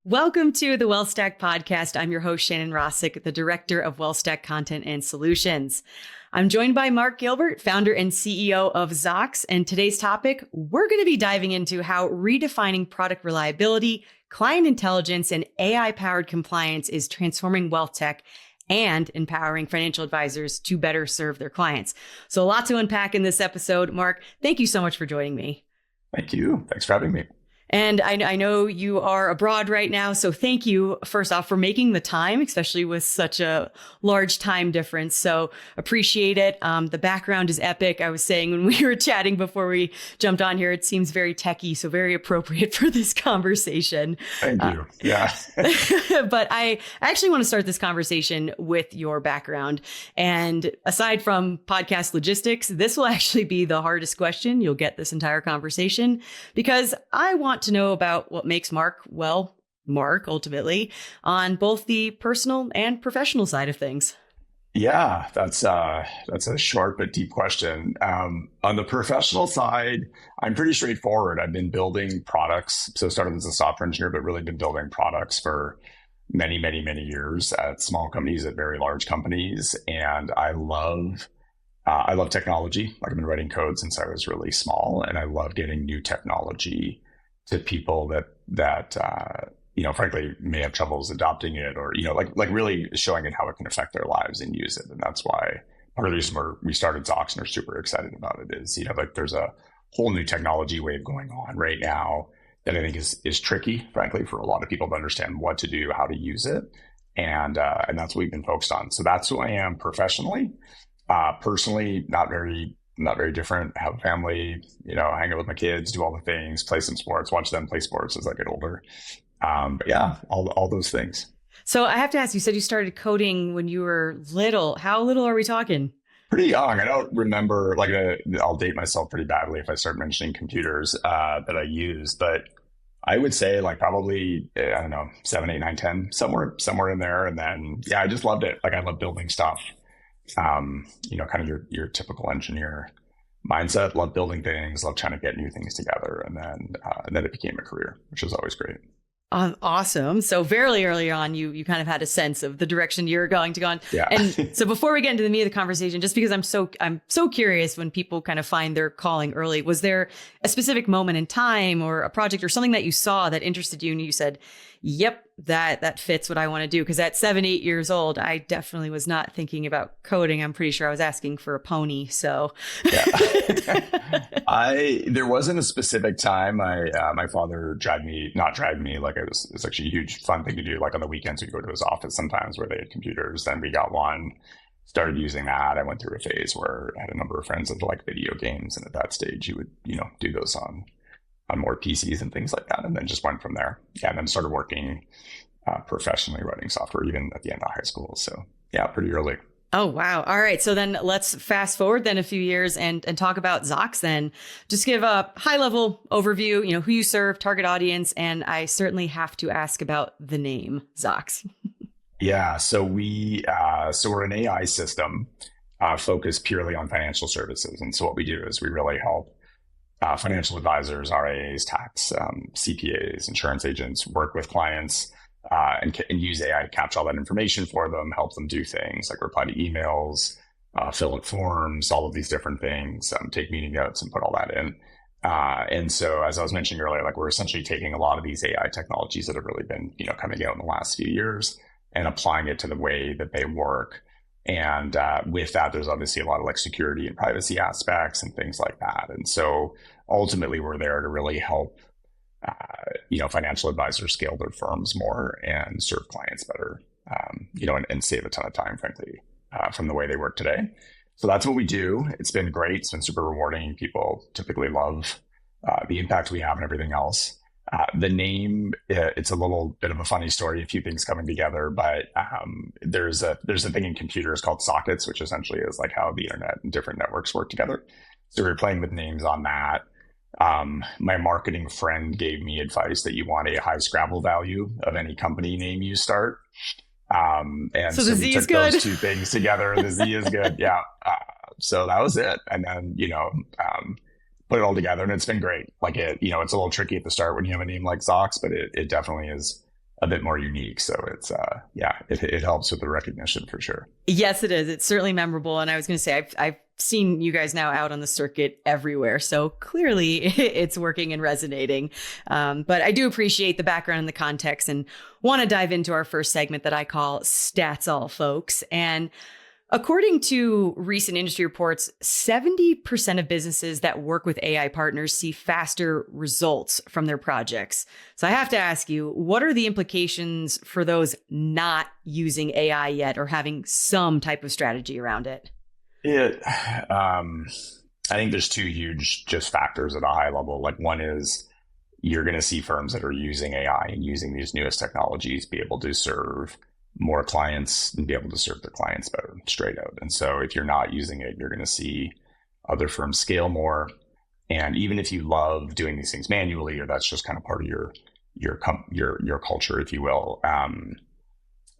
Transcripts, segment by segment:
Welcome to the WealthStack Podcast. I'm your host, Shannon Rosic, the Director of WealthStack Content and Solutions. I'm joined by Mark Gilbert, founder and CEO of Zocks. And today's topic, we're going to be diving into how redefining product reliability, client intelligence, and AI-powered compliance is transforming wealth tech and empowering financial advisors to better serve their clients. So a lot to unpack in this episode. Mark, thank you so much for joining me. Thank you. Thanks for having me. And I know you are abroad right now, so thank you, first off, for making the time, especially with such a large time difference. So appreciate it. The background is epic. I was saying when we were chatting before we jumped on here, it seems very techy, so very appropriate for this conversation. Thank you. Yeah. But I actually want to start this conversation with your background. And aside from podcast logistics, this will actually be the hardest question you'll get this entire conversation, because I want to know about what makes Mark, well, Mark, ultimately, on both the personal and professional side of things. Yeah, that's a short but deep question. On the professional side, I'm pretty straightforward. I've been building products. So started as a software engineer, but really been building products for many, many, many years at small companies, at very large companies. And I love technology. Like I've been writing code since I was really small, and I love getting new technology to people that frankly may have troubles adopting it, or like really showing it how it can affect their lives and use it. And that's why part of the reason we started Zocks and are super excited about it is there's a whole new technology wave going on right now that I think is tricky, frankly, for a lot of people to understand what to do, how to use it, and that's what we've been focused on. So that's who I am professionally. Personally, not very different. Have a family, hang out with my kids, do all the things, play some sports, watch them play sports as I get older. But yeah, all those things. So I have to ask, you said you started coding when you were little. How little are we talking? Pretty young. I don't remember, I'll date myself pretty badly if I start mentioning computers that I use, but I would say probably, 7, 8, 9, 10, somewhere in there. And then, yeah, I just loved it. I love building stuff. Kind of your typical engineer mindset, love building things, love trying to get new things together. And then it became a career, which was always great. Awesome. So very early on, you kind of had a sense of the direction you're going to go on. Yeah. And so before we get into the meat of the conversation, just because I'm so curious when people kind of find their calling early, was there a specific moment in time or a project or something that you saw that interested you and you said, yep, that fits what I want to do? Because at 7, 8 years old, I definitely was not thinking about coding. I'm pretty sure I was asking for a pony. So yeah. There wasn't a specific time. My father not dragged me, it was actually a huge fun thing to do. On the weekends, we'd go to his office sometimes where they had computers. Then we got one, started using that. I went through a phase where I had a number of friends that liked video games. And at that stage, you would, do those on more PCs and things like that, and then just went from there. Yeah, and then started working professionally writing software even at the end of high school. So yeah, pretty early. Oh, wow. All right. So then let's fast forward then a few years and talk about Zocks then. Just give a high level overview, who you serve, target audience, and I certainly have to ask about the name Zocks. Yeah. So we're an AI system focused purely on financial services. And so what we do is we really help financial advisors, RIAs, tax, CPAs, insurance agents work with clients and use AI to capture all that information for them, help them do things like reply to emails, fill out forms, all of these different things, take meeting notes and put all that in. And so, as I was mentioning earlier, we're essentially taking a lot of these AI technologies that have really been, coming out in the last few years and applying it to the way that they work. And with that, there's obviously a lot of security and privacy aspects and things like that. And so ultimately, we're there to really help, financial advisors scale their firms more and serve clients better, and save a ton of time, frankly, from the way they work today. So that's what we do. It's been great. It's been super rewarding. People typically love the impact we have and everything else. The name, it's a little bit of a funny story, a few things coming together, but there's a thing in computers called sockets, which essentially is how the internet and different networks work together. So we were playing with names on that. My marketing friend gave me advice that you want a high Scrabble value of any company name you start. And so the Z we took is good. Those two things together. The Z is good. Yeah. So that was it. And then, put it all together, and it's been great. It's a little tricky at the start when you have a name like Zocks, but it definitely is a bit more unique. So it's, it helps with the recognition for sure. Yes, it is. It's certainly memorable. And I was going to say, I've seen you guys now out on the circuit everywhere. So clearly it's working and resonating. But I do appreciate the background and the context and want to dive into our first segment that I call Stats All Folks. And according to recent industry reports, 70% of businesses that work with AI partners see faster results from their projects. So I have to ask you, what are the implications for those not using AI yet or having some type of strategy around it? I think there's two huge just factors at a high level. Like one is you're going to see firms that are using AI and using these newest technologies be able to serve more clients and be able to serve their clients better straight out. And so if you're not using it, you're going to see other firms scale more. And even if you love doing these things manually, or that's just kind of part of your culture, if you will,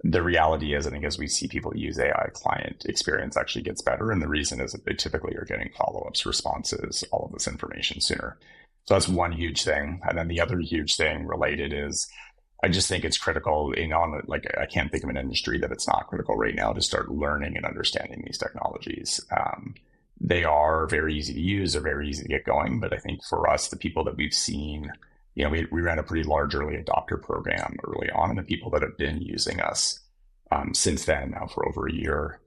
the reality is, I think as we see people use AI, client experience actually gets better. And the reason is that they typically are getting follow-ups, responses, all of this information sooner. So that's one huge thing. And then the other huge thing related is I just think it's critical I can't think of an industry that it's not critical right now to start learning and understanding these technologies. They are very easy to use. They're very easy to get going. But I think for us, the people that we've seen, we ran a pretty large early adopter program early on, and the people that have been using us since then, now for over a year,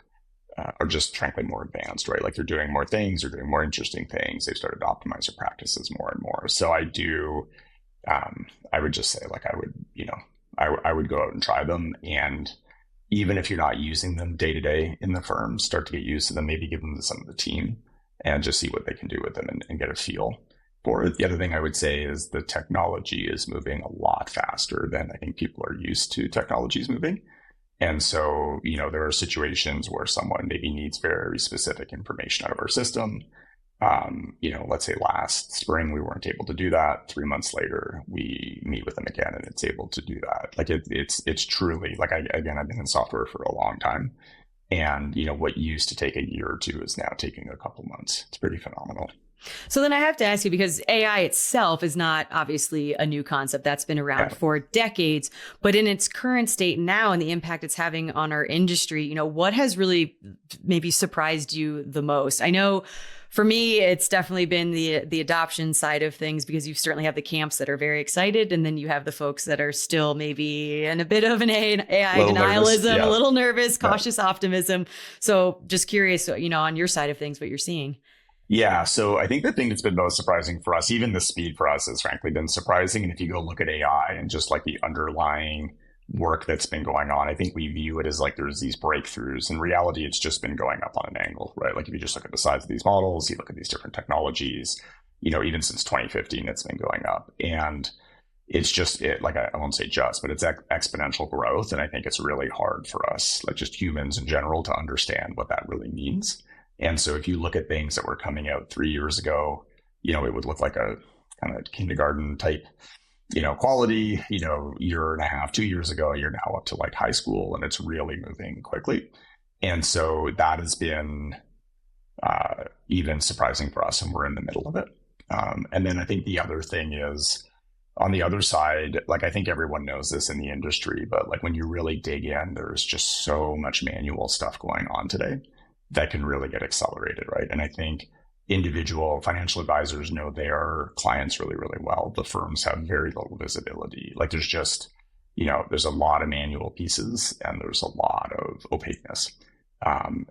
are just frankly more advanced, right? Like they're doing more things, they're doing more interesting things. They've started to optimize their practices more and more. So I would just say I would go out and try them. And even if you're not using them day to day in the firm, start to get used to them, maybe give them to some of the team and just see what they can do with them and get a feel for it. The other thing I would say is the technology is moving a lot faster than I think people are used to technologies moving. And so, there are situations where someone maybe needs very specific information out of our system. Let's say last spring, we weren't able to do that. 3 months later, we meet with them again and it's able to do that. Like it's truly like, I've been in software for a long time, and, what used to take a year or two is now taking a couple months. It's pretty phenomenal. So then I have to ask you, because AI itself is not obviously a new concept that's been around for decades, but in its current state now and the impact it's having on our industry, what has really maybe surprised you the most? I know for me, it's definitely been the adoption side of things, because you certainly have the camps that are very excited, and then you have the folks that are still maybe in a bit of an AI denialism, a little nervous, cautious optimism. So just curious, on your side of things, what you're seeing. Yeah. So I think the thing that's been most surprising for us, even the speed for us, has frankly been surprising. And if you go look at AI and just like the underlying work that's been going on, I think we view it as like there's these breakthroughs. In reality, it's just been going up on an angle, right? Like if you just look at the size of these models, you look at these different technologies, even since 2015, it's been going up. And it's just, I won't say just, but it's exponential growth. And I think it's really hard for us, like just humans in general, to understand what that really means. And so if you look at things that were coming out 3 years ago, it would look like a kind of kindergarten type, quality, year and a half, 2 years ago, you're now up to like high school, and it's really moving quickly. And so that has been even surprising for us, and we're in the middle of it. And then I think the other thing is on the other side, like I think everyone knows this in the industry, but like when you really dig in, there's just so much manual stuff going on today that can really get accelerated, right? And I think individual financial advisors know their clients really, really well. The firms have very little visibility. Like there's just, there's a lot of manual pieces and there's a lot of opaqueness.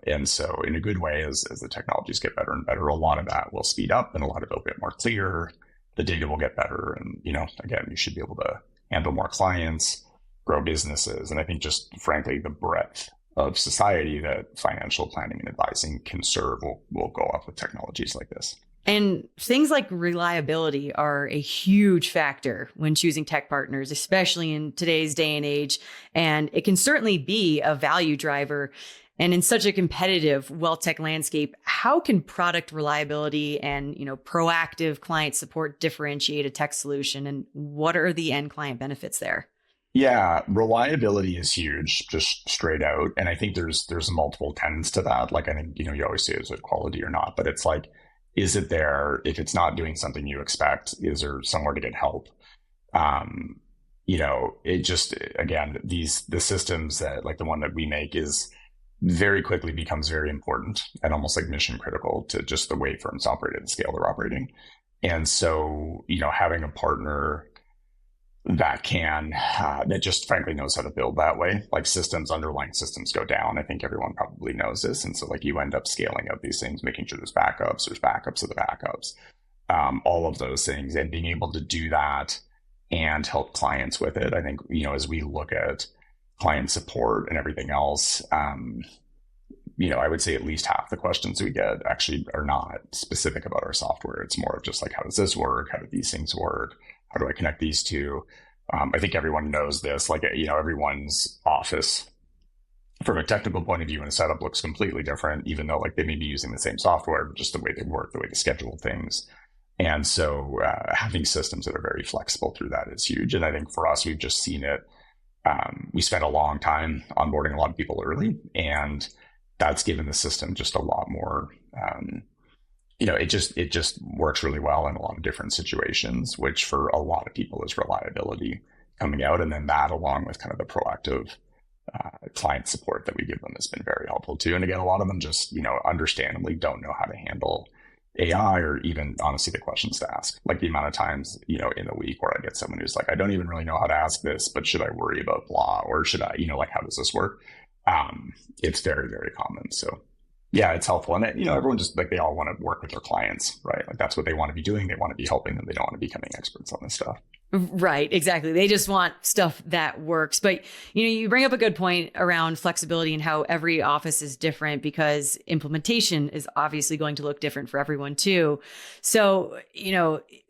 And so in a good way, as the technologies get better and better, a lot of that will speed up and a lot of it will get more clear. The data will get better. And, again, you should be able to handle more clients, grow businesses. And I think just frankly, the breadth of society that financial planning and advising can serve will go up with technologies like this. And things like reliability are a huge factor when choosing tech partners, especially in today's day and age. And it can certainly be a value driver. And in such a competitive wealth tech landscape, how can product reliability and, proactive client support differentiate a tech solution? And what are the end client benefits there? Yeah, reliability is huge, just straight out. And I think there's multiple tenets to that. Like I think, you always say, is it quality or not? But it's like, is it there? If it's not doing something you expect, is there somewhere to get help? it just, again, the systems that like the one that we make is very quickly becomes very important and almost like mission critical to just the way firms operate at the scale they're operating. And so, having a partner that that just frankly knows how to build that way, like underlying systems go down. I think everyone probably knows this. And so like you end up scaling up these things, making sure there's backups of the backups, all of those things, and being able to do that and help clients with it. I think, as we look at client support and everything else, I would say at least half the questions we get actually are not specific about our software. It's more of just like, how does this work? How do these things work? How do I connect these two? I think everyone knows this, like, everyone's office from a technical point of view and a setup looks completely different, even though like they may be using the same software, but just the way they work, the way they schedule things. And so having systems that are very flexible through that is huge. And I think for us, we've just seen it. We spent a long time onboarding a lot of people early, and that's given the system just a lot more, it just works really well in a lot of different situations, which for a lot of people is reliability coming out. And then that, along with kind of the proactive client support that we give them, has been very helpful too. And again, a lot of them just, understandably don't know how to handle AI, or even honestly the questions to ask. Like the amount of times, in a week where I get someone who's like, I don't even really know how to ask this, but should I worry about blah? Or should I, like, how does this work? It's very, very common. So yeah, it's helpful. And everyone just like, they all want to work with their clients, right? Like that's what they want to be doing. They want to be helping them. They don't want to be becoming experts on this stuff. Right. Exactly. They just want stuff that works. But, you bring up a good point around flexibility and how every office is different, because implementation is obviously going to look different for everyone too. So,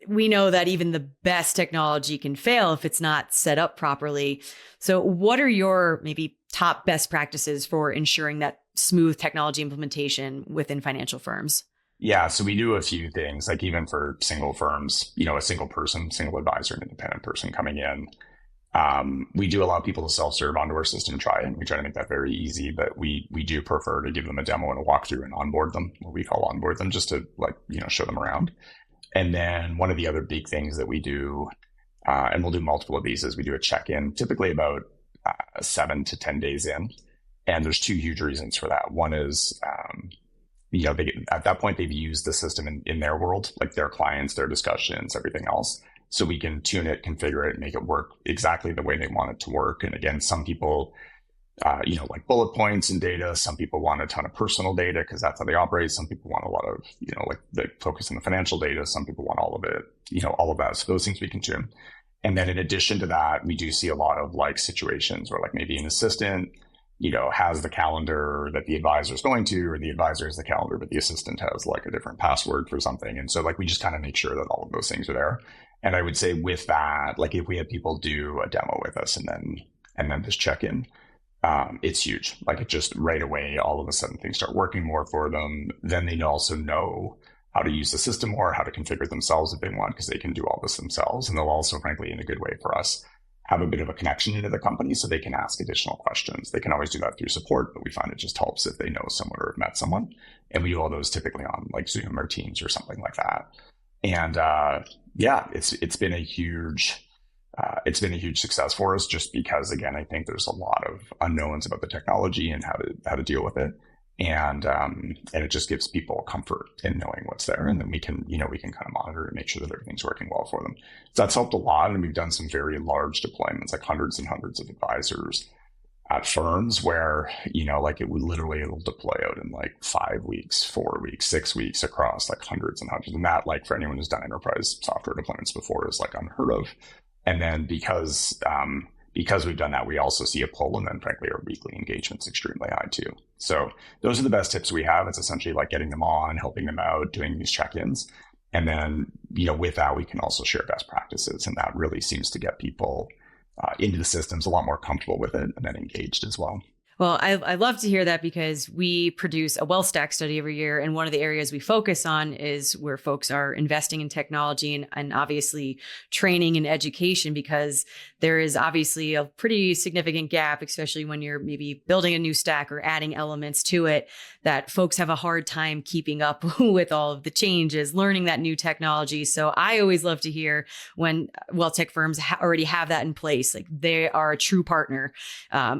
we know that even the best technology can fail if it's not set up properly. So what are your maybe top best practices for ensuring that smooth technology implementation within financial firms? Yeah, so we do a few things, like even for single firms, a single person, single advisor, an independent person coming in. We do allow people to self-serve onto our system and try it. We try to make that very easy, but we do prefer to give them a demo and a walkthrough and onboard them, what we call onboard them, just to show them around. And then one of the other big things that we do, and we'll do multiple of these, is we do a check-in, typically about 7 to 10 days in. And there's two huge reasons for that. One is, at that point, they've used the system in their world, like their clients, their discussions, everything else. So we can tune it, configure it, make it work exactly the way they want it to work. And again, some people, like bullet points and data. Some people want a ton of personal data because that's how they operate. Some people want a lot of, like the focus on the financial data. Some people want all of it, all of that. So those things we can tune. And then in addition to that, we do see a lot of like situations where like maybe an assistant, has the calendar that the advisor is going to, or the advisor has the calendar, but the assistant has like a different password for something. And so like, we just kind of make sure that all of those things are there. And I would say with that, like if we have people do a demo with us and then this check-in, it's huge. Like it just right away, all of a sudden things start working more for them. Then they also know how to use the system more, how to configure themselves if they want, because they can do all this themselves. And they'll also, frankly, in a good way for us, have a bit of a connection into the company so they can ask additional questions. They can always do that through support, but we find it just helps if they know someone or have met someone. And we do all those typically on like Zoom or Teams or something like that. And it's been a huge success for us, just because, again, I think there's a lot of unknowns about the technology and how to deal with it. And it just gives people comfort in knowing what's there. And then we can kind of monitor and make sure that everything's working well for them. So that's helped a lot. And we've done some very large deployments, like hundreds and hundreds of advisors at firms where, it'll deploy out in like 5 weeks, 4 weeks, 6 weeks across like hundreds and hundreds. And that, like for anyone who's done enterprise software deployments before, is like unheard of. And then because we've done that, we also see a pull, and then frankly, our weekly engagement's extremely high too. So those are the best tips we have. It's essentially like getting them on, helping them out, doing these check-ins. And then, with that, we can also share best practices. And that really seems to get people into the systems a lot more comfortable with it and then engaged as well. Well, I love to hear that because we produce a WealthStack study every year. And one of the areas we focus on is where folks are investing in technology and obviously training and education, because there is obviously a pretty significant gap, especially when you're maybe building a new stack or adding elements to it, that folks have a hard time keeping up with all of the changes, learning that new technology. So I always love to hear when wealth tech firms already have that in place, like they are a true partner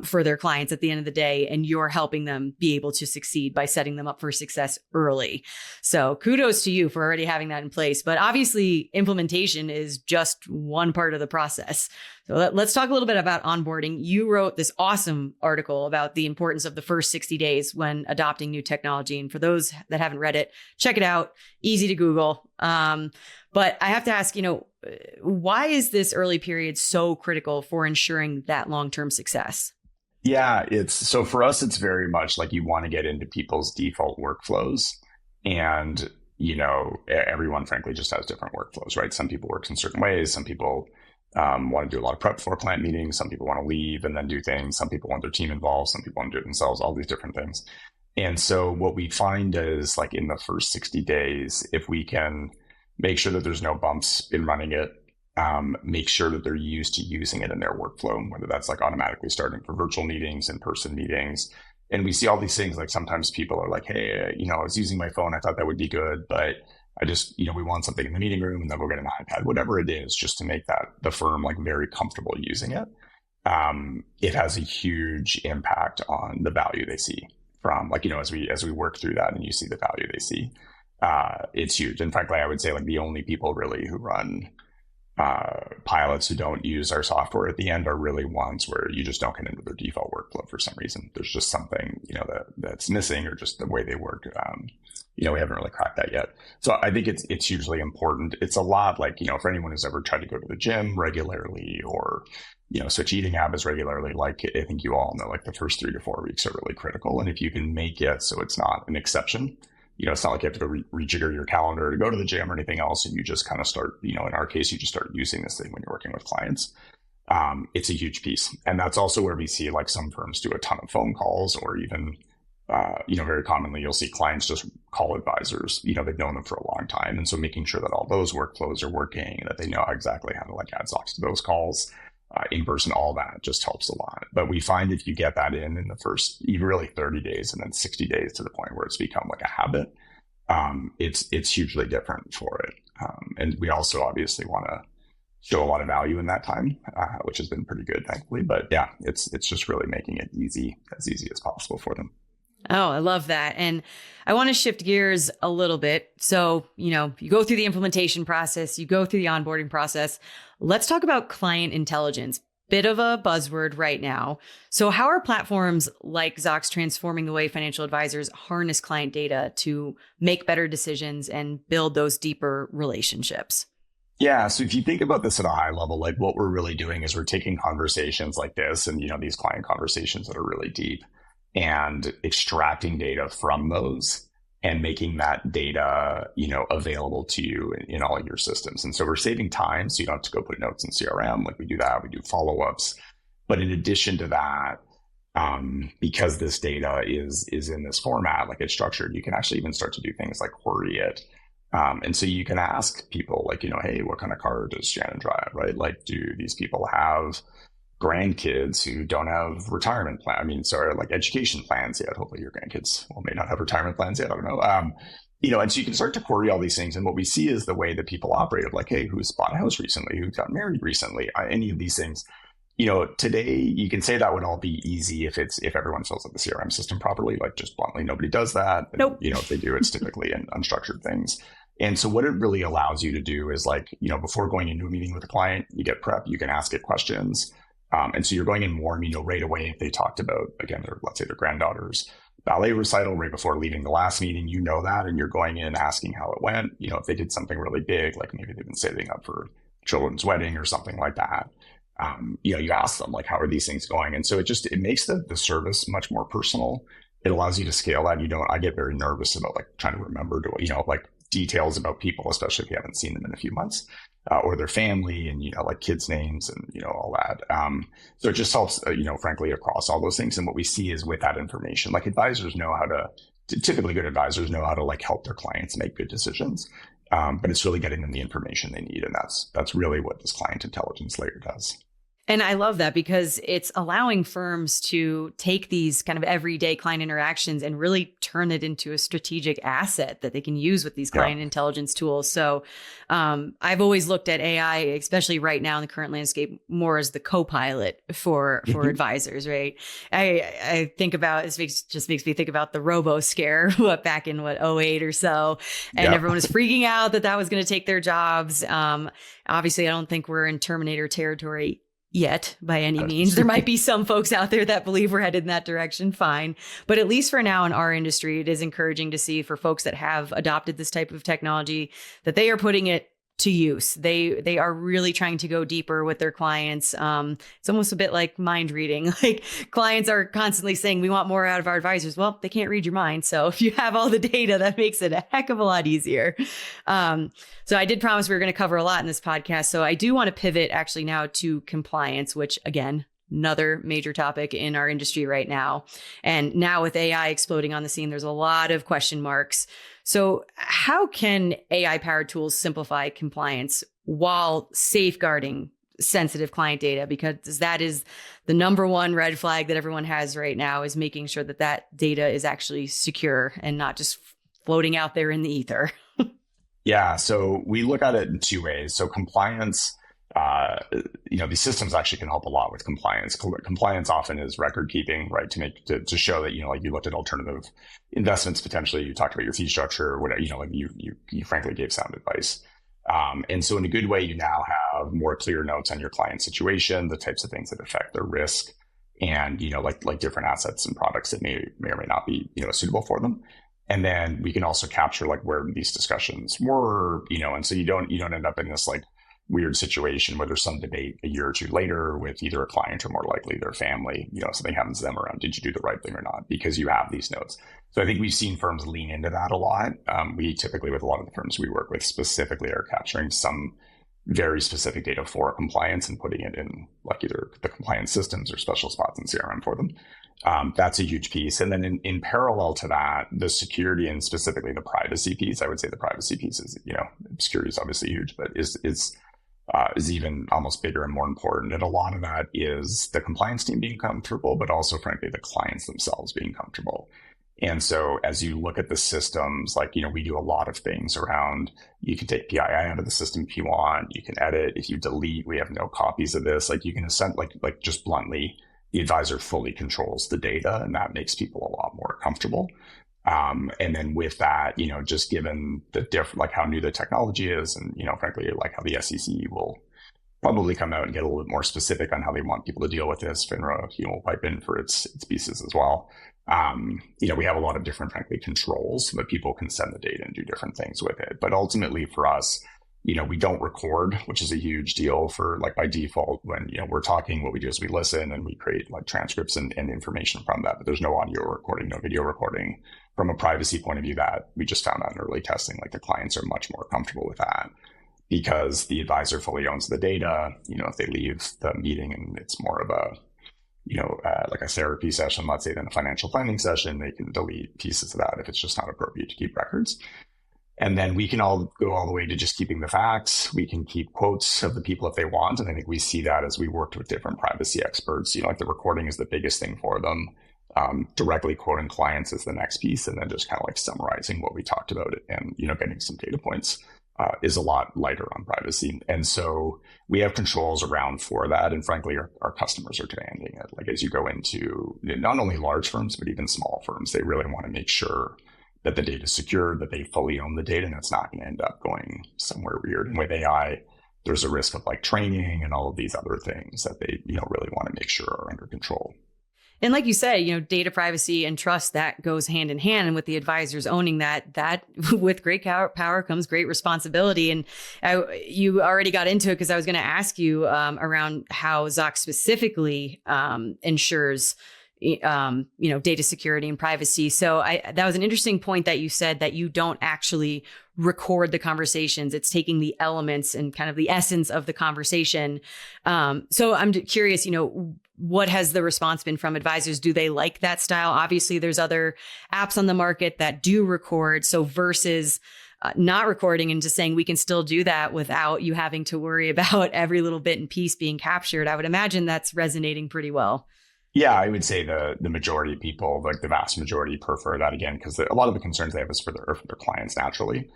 for their clients at the end of the day, and you're helping them be able to succeed by setting them up for success early. So kudos to you for already having that in place. But obviously, implementation is just one part of the process. So let's talk a little bit about onboarding. You wrote this awesome article about the importance of the first 60 days when adopting new technology. And for those that haven't read it, check it out. Easy to Google. But I have to ask, why is this early period so critical for ensuring that long-term success? Yeah, so for us, it's very much like you want to get into people's default workflows. And, everyone, frankly, just has different workflows, right? Some people work in certain ways. Some people want to do a lot of prep before client meetings. Some people want to leave and then do things. Some people want their team involved. Some people want to do it themselves, all these different things. And so what we find is like in the first 60 days, if we can make sure that there's no bumps in running it, make sure that they're used to using it in their workflow, whether that's like automatically starting for virtual meetings, in-person meetings. And we see all these things, like sometimes people are like, hey, I was using my phone. I thought that would be good, but I just, we want something in the meeting room and then we'll get an iPad, whatever it is, just to make that the firm like very comfortable using it. It has a huge impact on the value they see from like, as we work through that and you see the value they see, it's huge. And frankly, I would say like the only people really who run pilots who don't use our software at the end are really ones where you just don't get into their default workflow for some reason. There's just something, that's missing, or just the way they work. We haven't really cracked that yet. So I think it's hugely important. It's a lot like, for anyone who's ever tried to go to the gym regularly or, switch eating habits regularly, like I think you all know, like the first 3 to 4 weeks are really critical. And if you can make it so it's not an exception, it's not like you have to go rejigger your calendar to go to the gym or anything else. And you just kind of start, in our case, you just start using this thing when you're working with clients. It's a huge piece. And that's also where we see like some firms do a ton of phone calls, or even, very commonly you'll see clients just call advisors, they've known them for a long time. And so making sure that all those workflows are working, that they know exactly how to like add Zocks to those calls, in person, all that just helps a lot. But we find if you get that in the first, even really 30 days and then 60 days to the point where it's become like a habit, it's hugely different for it. And we also obviously want to show a lot of value in that time, which has been pretty good, thankfully. But yeah, it's just really making it as easy as possible for them. Oh, I love that. And I want to shift gears a little bit. So, you go through the implementation process, you go through the onboarding process. Let's talk about client intelligence. Bit of a buzzword right now. So how are platforms like Zocks transforming the way financial advisors harness client data to make better decisions and build those deeper relationships? Yeah. So if you think about this at a high level, like what we're really doing is we're taking conversations like this and, these client conversations that are really deep, and extracting data from those and making that data, available to you in all your systems. And so we're saving time, so you don't have to go put notes in CRM. Like we do that, we do follow-ups. But in addition to that, because this data is in this format, like it's structured, you can actually even start to do things like query it. And so you can ask people like, hey, what kind of car does Shannon drive, right? Like, do these people have grandkids who don't have retirement plan? Like education plans yet. Hopefully your grandkids may not have retirement plans yet. I don't know. And so you can start to query all these things. And what we see is the way that people operate of like, hey, who's bought a house recently? Who got married recently? Any of these things. Today you can say that would all be easy if everyone fills out the CRM system properly. Like just bluntly, nobody does that. Nope. And, if they do, it's typically in unstructured things. And so what it really allows you to do is like, before going into a meeting with a client, you get prep, you can ask it questions. And so you're going in warm, right away. If they talked about, again, let's say their granddaughter's ballet recital right before leaving the last meeting, that, and you're going in asking how it went. If they did something really big, like maybe they've been saving up for children's wedding or something like that, you ask them like, how are these things going? And so it makes the service much more personal. It allows you to scale that. I get very nervous about like trying to remember like details about people, especially if you haven't seen them in a few months. or their family and, like kids' names and, all that. So it just helps, frankly, across all those things. And what we see is with that information, like advisors know how to, typically good advisors know how to like help their clients make good decisions. But it's really getting them the information they need. And that's really what this client intelligence layer does. And I love that because it's allowing firms to take these kind of everyday client interactions and really turn it into a strategic asset that they can use with these client intelligence tools. So I've always looked at AI, especially right now in the current landscape, more as the co-pilot for advisors, right? I think about, just makes me think about the robo scare back in 2008 or so. And everyone was freaking out that was going to take their jobs. Obviously, I don't think we're in Terminator territory yet by any means. There might be some folks out there that believe we're headed in that direction. Fine. But at least for now in our industry, it is encouraging to see for folks that have adopted this type of technology that they are putting it to use. They are really trying to go deeper with their clients. It's almost a bit like mind reading. Like clients are constantly saying, we want more out of our advisors. Well, they can't read your mind. So if you have all the data, that makes it a heck of a lot easier. So I did promise we were going to cover a lot in this podcast. So I do want to pivot actually now to compliance, which again, another major topic in our industry right now. And now with AI exploding on the scene, there's a lot of question marks. So how can AI-powered tools simplify compliance while safeguarding sensitive client data? Because that is the number one red flag that everyone has right now, is making sure that data is actually secure and not just floating out there in the ether. Yeah, so we look at it in two ways. So compliance, these systems actually can help a lot with compliance. Compliance often is record keeping, right? To show that, like you looked at alternative investments potentially, you talked about your fee structure, or whatever, like you frankly gave sound advice. And so in a good way, you now have more clear notes on your client situation, the types of things that affect their risk, and, like different assets and products that may or may not be, suitable for them. And then we can also capture like where these discussions were, and so you don't end up in this like weird situation where there's some debate a year or two later with either a client or more likely their family, something happens to them around, did you do the right thing or not? Because you have these notes. So I think we've seen firms lean into that a lot. We typically, with a lot of the firms we work with specifically, are capturing some very specific data for compliance and putting it in like either the compliance systems or special spots in CRM for them. That's a huge piece. And then in parallel to that, the security and specifically the privacy piece, I would say the privacy piece is, security is obviously huge, but is even almost bigger and more important. And a lot of that is the compliance team being comfortable, but also frankly, the clients themselves being comfortable. And so as you look at the systems, like, we do a lot of things around, you can take PII out of the system if you want, you can edit, if you delete, we have no copies of this, like you can like just bluntly, the advisor fully controls the data, and that makes people a lot more comfortable. And then with that, just given the like how new the technology is and, frankly, like how the SEC will probably come out and get a little bit more specific on how they want people to deal with this. FINRA, will pipe in for its pieces as well. We have a lot of different, frankly, controls, but people can send the data and do different things with it. But ultimately for us, we don't record, which is a huge deal for like by default when, we're talking, what we do is we listen and we create like transcripts and information from that, but there's no audio recording, no video recording. From a privacy point of view, that we just found out in early testing, like the clients are much more comfortable with that because the advisor fully owns the data. If they leave the meeting and it's more of a, like a therapy session, let's say, than a financial planning session, they can delete pieces of that if it's just not appropriate to keep records. And then we can all go all the way to just keeping the facts. We can keep quotes of the people if they want. And I think we see that as we worked with different privacy experts, like the recording is the biggest thing for them. Directly quoting clients is the next piece. And then just kind of like summarizing what we talked about and, getting some data points is a lot lighter on privacy. And so we have controls around for that. And frankly, our customers are demanding it. Like as you go into not only large firms, but even small firms, they really want to make sure that the data is secure, that they fully own the data, and it's not going to end up going somewhere weird. And with AI, there's a risk of like training and all of these other things that they, really want to make sure are under control. And like you said, data privacy and trust, that goes hand in hand. And with the advisors owning that with great power comes great responsibility. And you already got into it because I was going to ask you around how Zocks specifically ensures data security and privacy. So that was an interesting point that you said, that you don't actually record the conversations. It's taking the elements and kind of the essence of the conversation. So I'm curious, what has the response been from advisors? Do they like that style? Obviously, there's other apps on the market that do record. So versus not recording and just saying we can still do that without you having to worry about every little bit and piece being captured, I would imagine that's resonating pretty well. Yeah, I would say the majority of people, like the vast majority, prefer that, again, because a lot of the concerns they have is for their clients naturally.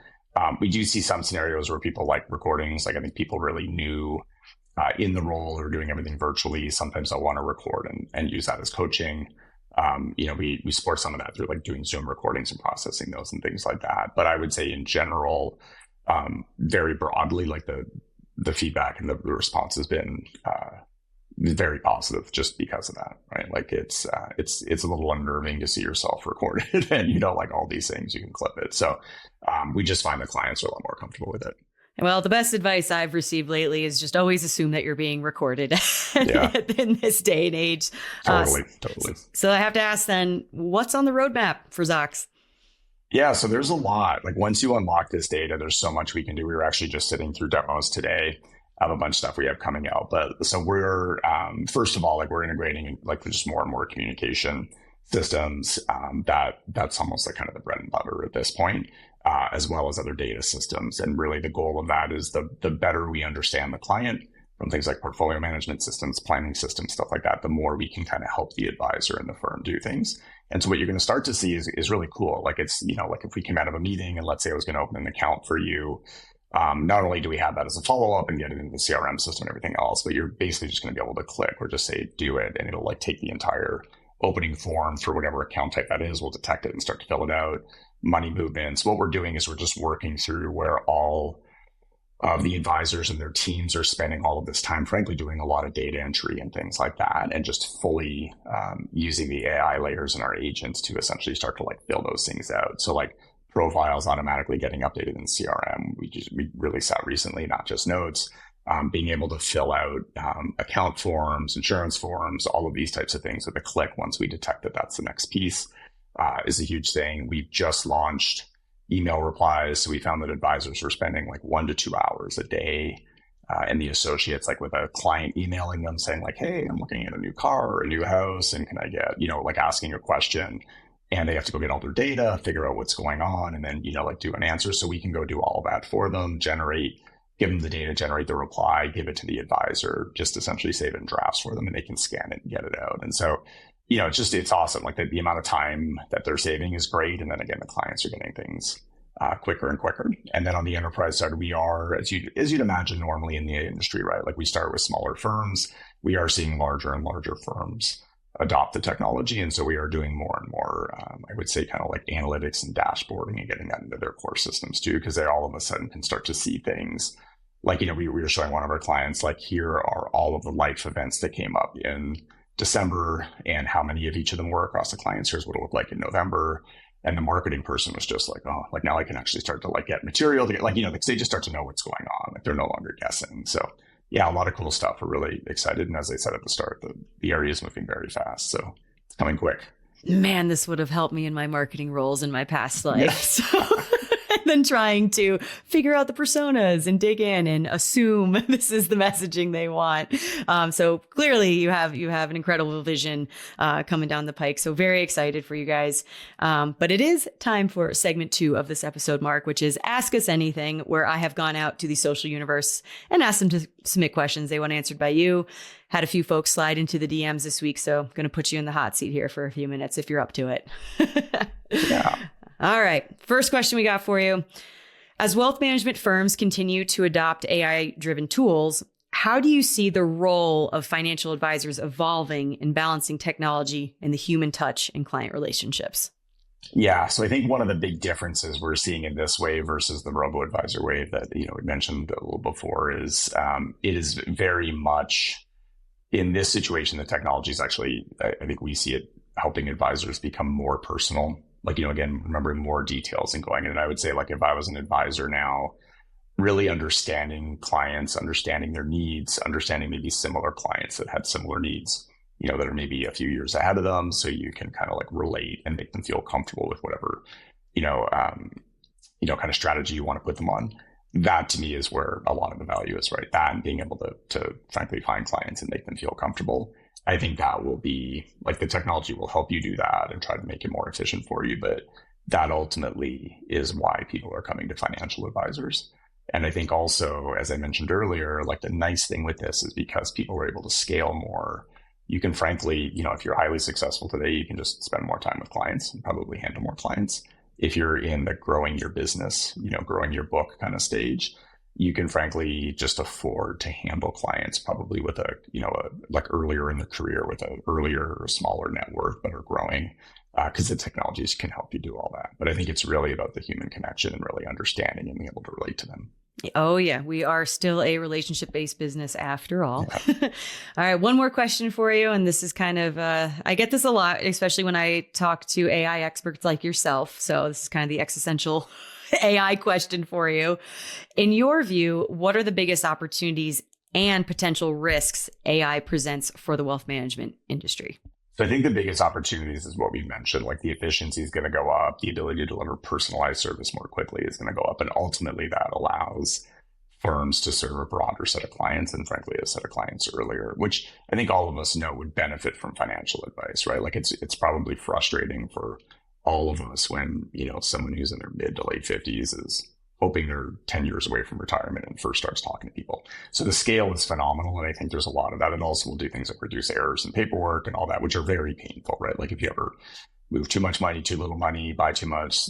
We do see some scenarios where people like recordings. Like I think people really new in the role or doing everything virtually. Sometimes they'll want to record and use that as coaching. We support some of that through like doing Zoom recordings and processing those and things like that. But I would say in general, very broadly, like the feedback and the response has been very positive just because of that, right? Like it's a little unnerving to see yourself recorded and like all these things, you can clip it. So we just find the clients are a lot more comfortable with it. Well, the best advice I've received lately is just always assume that you're being recorded in this day and age. Totally. So I have to ask then, what's on the roadmap for Zocks? Yeah, so there's a lot. Like once you unlock this data, there's so much we can do. We were actually just sitting through demos today of a bunch of stuff we have coming out. But so we're, first of all, like we're integrating like just more and more communication systems. That's almost like kind of the bread and butter at this point, as well as other data systems. And really the goal of that is the better we understand the client from things like portfolio management systems, planning systems, stuff like that, the more we can kind of help the advisor and the firm do things. And so what you're going to start to see is really cool. Like it's, like if we came out of a meeting and let's say I was going to open an account for you, not only do we have that as a follow-up and get it into the CRM system and everything else, but you're basically just going to be able to click or just say, do it. And it'll like take the entire opening form for whatever account type that is. We'll detect it and start to fill it out. Money movements. What we're doing is we're just working through where all of the advisors and their teams are spending all of this time, frankly, doing a lot of data entry and things like that, and just fully using the AI layers and our agents to essentially start to like fill those things out. So like profiles automatically getting updated in CRM. We released that recently, not just notes, being able to fill out account forms, insurance forms, all of these types of things with a click once we detect that that's the next piece is a huge thing. We've just launched email replies. So we found that advisors were spending like 1 to 2 hours a day and the associates like with a client emailing them saying like, hey, I'm looking at a new car or a new house and can I get, like asking a question. And they have to go get all their data, figure out what's going on, and then, like do an answer. So we can go do all that for them, give them the data, generate the reply, give it to the advisor, just essentially save it in drafts for them, and they can scan it and get it out. And so, it's awesome. Like the amount of time that they're saving is great. And then again, the clients are getting things quicker and quicker. And then on the enterprise side, we are, as you'd imagine normally in the industry, right? Like we start with smaller firms. We are seeing larger and larger firms adopt the technology. And so we are doing more and more, I would say kind of like analytics and dashboarding and getting that into their core systems too, because they all of a sudden can start to see things like, we were showing one of our clients, like here are all of the life events that came up in December and how many of each of them were across the clients. Here's what it looked like in November. And the marketing person was just like, oh, like now I can actually start to like get material to get like, they just start to know what's going on. Like they're no longer guessing. So yeah, a lot of cool stuff. We're really excited. And as I said at the start, the area is moving very fast. So it's coming quick. Man, this would have helped me in my marketing roles in my past life. Yeah. So, and then trying to figure out the personas and dig in and assume this is the messaging they want. So clearly you have an incredible vision coming down the pike. So very excited for you guys. But it is time for segment 2 of this episode, Mark, which is Ask Us Anything, where I have gone out to the social universe and asked them to submit questions they want answered by you. Had a few folks slide into the DMs this week, so I'm going to put you in the hot seat here for a few minutes if you're up to it. Yeah. All right. First question we got for you. As wealth management firms continue to adopt AI-driven tools, how do you see the role of financial advisors evolving in balancing technology and the human touch in client relationships? Yeah. So I think one of the big differences we're seeing in this wave versus the robo-advisor wave that, we mentioned a little before is it is very much in this situation, the technology is actually, I think we see it helping advisors become more personal. Like, again, remembering more details and going in. And I would say, like, if I was an advisor now, really understanding clients, understanding their needs, understanding maybe similar clients that had similar needs, that are maybe a few years ahead of them. So you can kind of like relate and make them feel comfortable with whatever, kind of strategy you want to put them on. That to me is where a lot of the value is, right? That and being able to frankly find clients and make them feel comfortable. I think that will be like the technology will help you do that and try to make it more efficient for you. But that ultimately is why people are coming to financial advisors. And I think also, as I mentioned earlier, like the nice thing with this is because people are able to scale more, you can frankly, if you're highly successful today, you can just spend more time with clients and probably handle more clients. If you're in the growing your business, growing your book kind of stage, you can frankly just afford to handle clients probably with like earlier in the career with an earlier or smaller net worth, but are growing because the technologies can help you do all that. But I think it's really about the human connection and really understanding and being able to relate to them. Oh, yeah. We are still a relationship-based business after all. Yeah. All right. One more question for you. And this is kind of, I get this a lot, especially when I talk to AI experts like yourself. So this is kind of the existential AI question for you. In your view, what are the biggest opportunities and potential risks AI presents for the wealth management industry? So I think the biggest opportunities is what we mentioned, like the efficiency is going to go up, the ability to deliver personalized service more quickly is going to go up. And ultimately that allows firms to serve a broader set of clients and frankly, a set of clients earlier, which I think all of us know would benefit from financial advice, right? Like it's probably frustrating for all of us when, someone who's in their mid to late 50s is hoping they're 10 years away from retirement and first starts talking to people. So the scale is phenomenal. And I think there's a lot of that. And also we'll do things like reduce errors in paperwork and all that, which are very painful, right? Like if you ever move too much money, too little money, buy too much,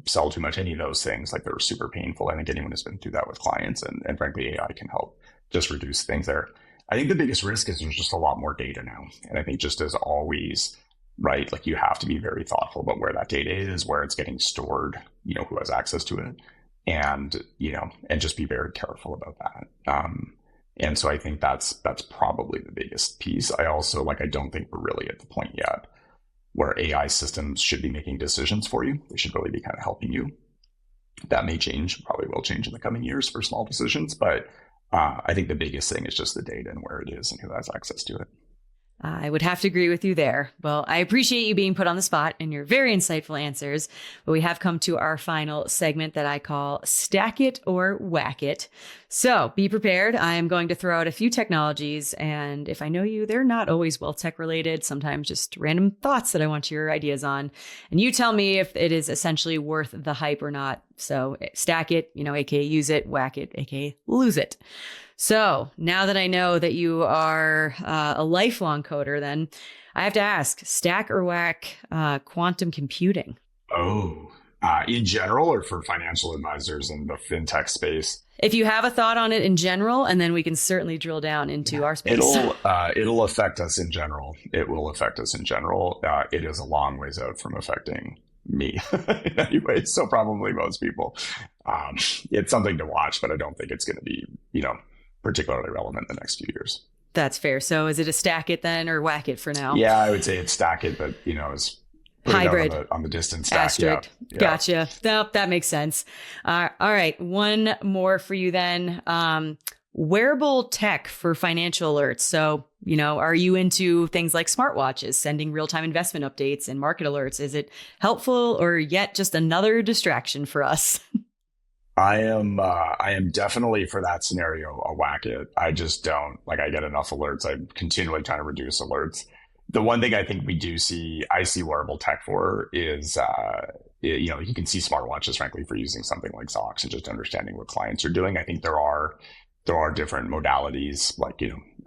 sell too much, any of those things, like they're super painful. I think anyone has been through that with clients and frankly, AI can help just reduce things there. I think the biggest risk is there's just a lot more data now. And I think just as always, right, like you have to be very thoughtful about where that data is, where it's getting stored, who has access to it. And, and just be very careful about that. And so I think that's probably the biggest piece. I also, I don't think we're really at the point yet where AI systems should be making decisions for you. They should really be kind of helping you. That may change, probably will change in the coming years for small decisions. But I think the biggest thing is just the data and where it is and who has access to it. I would have to agree with you there. Well, I appreciate you being put on the spot and your very insightful answers. But we have come to our final segment that I call Stack It or Whack It. So be prepared. I am going to throw out a few technologies. And if I know you, they're not always wealth tech related, sometimes just random thoughts that I want your ideas on. And you tell me if it is essentially worth the hype or not. So stack it, aka use it, whack it, aka lose it. So now that I know that you are a lifelong coder, then I have to ask, stack or whack quantum computing? Oh, in general or for financial advisors in the FinTech space? If you have a thought on it in general, and then we can certainly drill down into our space. It'll affect us in general. It will affect us in general. It is a long ways out from affecting me anyway. So probably most people. It's something to watch, but I don't think it's going to be, particularly relevant in the next few years. That's fair. So is it a stack it then or whack it for now? Yeah, I would say it's stack it, but it's hybrid on the distance stack. Asterisk. Yeah. Gotcha. Nope, that makes sense. All right. One more for you then. Wearable tech for financial alerts. So, are you into things like smartwatches, sending real-time investment updates and market alerts? Is it helpful or yet just another distraction for us? I am definitely for that scenario a whack it. I just don't I get enough alerts. I'm continually trying to reduce alerts. The one thing I think I see wearable tech for is, you can see smartwatches, frankly, for using something like Zocks and just understanding what clients are doing. I think there are different modalities,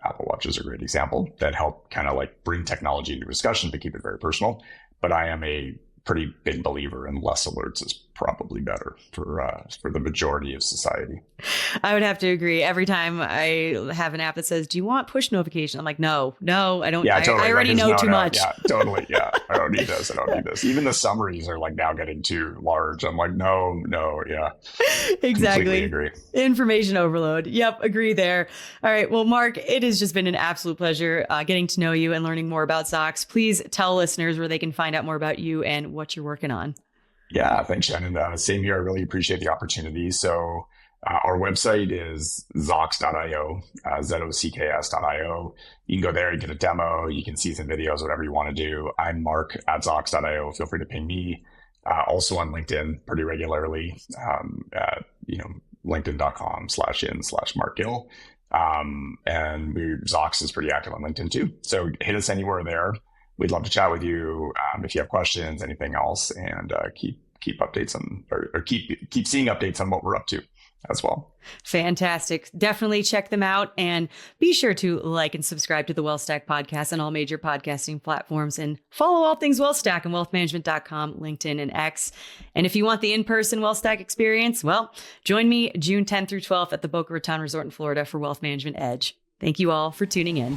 Apple Watch is a great example that help kind of bring technology into discussion, but keep it very personal. But I am a pretty big believer in less alerts is probably better for the majority of society. I would have to agree. Every time I have an app that says, do you want push notification? I'm like, no, I don't. Yeah, totally. I already know too much. Yeah, totally. Yeah. I don't need this. Even the summaries are now getting too large. I'm like, no. Yeah. Exactly. Completely agree. Information overload. Yep. Agree there. All right. Well, Mark, it has just been an absolute pleasure getting to know you and learning more about Zocks. Please tell listeners where they can find out more about you and what you're working on. Yeah, thanks, Shannon. Same here. I really appreciate the opportunity. So Our website is zocks.io, zocks.io. You can go there, you get a demo, you can see some videos, whatever you want to do. I'm Mark at zocks.io. Feel free to ping me. Also on LinkedIn pretty regularly, linkedin.com/in/MarkGil. And Zocks is pretty active on LinkedIn too. So hit us anywhere there. We'd love to chat with you. If you have questions, anything else, and keep updates on, or keep seeing updates on what we're up to as well. Fantastic. Definitely check them out, and be sure to like and subscribe to the WealthStack Podcast on all major podcasting platforms, and follow all things WealthStack on wealthmanagement.com, LinkedIn, and X. And if you want the in-person WealthStack experience, well, join me June 10th through 12th at the Boca Raton Resort in Florida for Wealth Management Edge. Thank you all for tuning in.